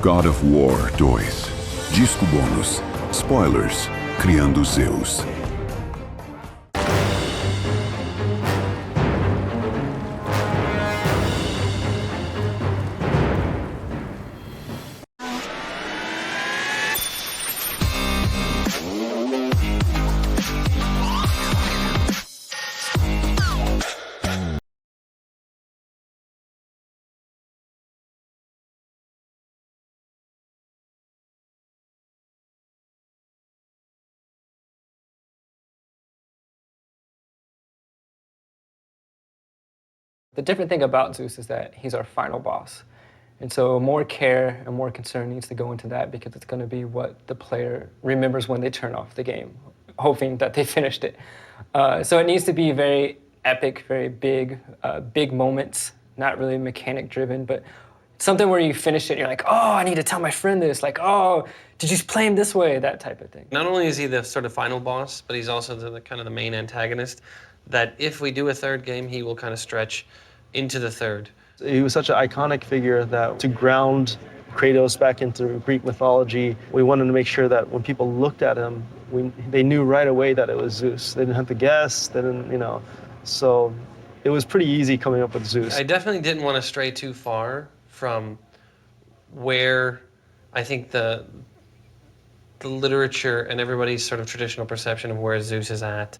God of War 2. Disco bônus. Spoilers. Criando Zeus. The different thing about Zeus is that he's our final boss. And so more care and more concern needs to go into that because it's going to be what the player remembers when they turn off the game, hoping that they finished it. So it needs to be very epic, very big, big moments, not really mechanic driven, but something where you finish it and you're like, oh, I need to tell my friend this. Like, oh, did you play him this way? That type of thing. Not only is he the sort of final boss, but he's also the kind of the main antagonist, that if we do a third game, he will kind of stretch into the third. He was such an iconic figure that to ground Kratos back into Greek mythology, we wanted to make sure that when people looked at him, they knew right away that it was Zeus. They didn't have to guess, they didn't, so it was pretty easy coming up with Zeus. I definitely didn't want to stray too far from where I think the literature and everybody's sort of traditional perception of where Zeus is at.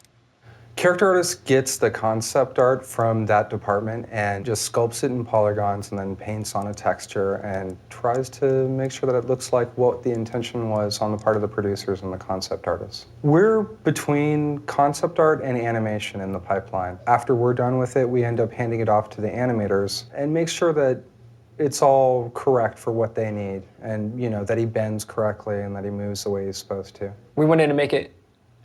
Character artist gets the concept art from that department and just sculpts it in polygons and then paints on a texture and tries to make sure that it looks like what the intention was on the part of the producers and the concept artists. We're between concept art and animation in the pipeline. After we're done with it, we end up handing it off to the animators and make sure that it's all correct for what they need and, that he bends correctly and that he moves the way he's supposed to. We wanted to make it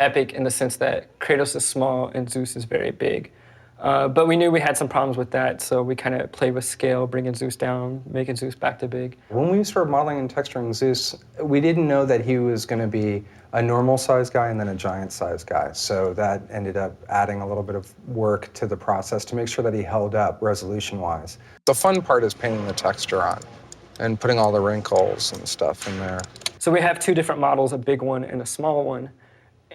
epic in the sense that Kratos is small and Zeus is very big. But we knew we had some problems with that, so we kind of played with scale, bringing Zeus down, making Zeus back to big. When we started modeling and texturing Zeus, we didn't know that he was going to be a normal-sized guy and then a giant-sized guy. So that ended up adding a little bit of work to the process to make sure that he held up resolution-wise. The fun part is painting the texture on and putting all the wrinkles and stuff in there. So we have two different models, a big one and a small one.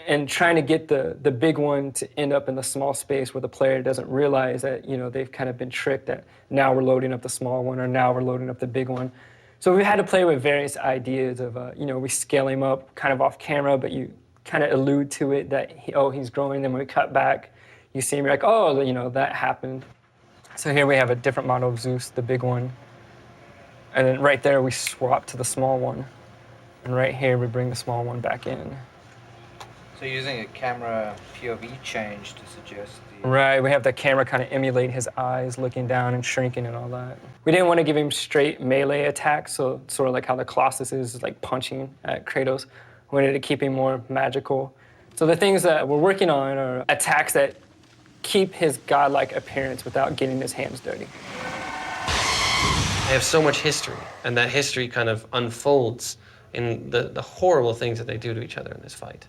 And trying to get the big one to end up in the small space where the player doesn't realize that, they've kind of been tricked that now we're loading up the small one or now we're loading up the big one. So we had to play with various ideas of, we scale him up kind of off camera, but you kind of allude to it that, he's growing. Then when we cut back, you see him, you're like, oh, that happened. So here we have a different model of Zeus, the big one. And then right there, we swap to the small one. And right here, we bring the small one back in. So using a camera POV change to suggest the... Right, we have the camera kind of emulate his eyes looking down and shrinking and all that. We didn't want to give him straight melee attacks, so sort of like how the Colossus is like punching at Kratos. We wanted to keep him more magical. So the things that we're working on are attacks that keep his godlike appearance without getting his hands dirty. They have so much history, and that history kind of unfolds in the horrible things that they do to each other in this fight.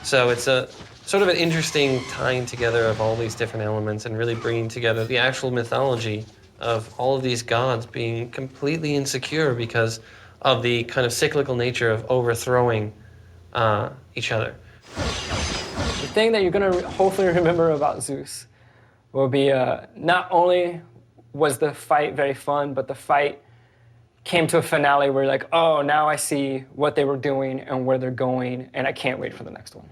So it's a sort of an interesting tying together of all these different elements and really bringing together the actual mythology of all of these gods being completely insecure because of the kind of cyclical nature of overthrowing each other. The thing that you're going to hopefully remember about Zeus will be not only was the fight very fun, but the fight came to a finale where you're like, oh, now I see what they were doing and where they're going, and I can't wait for the next one.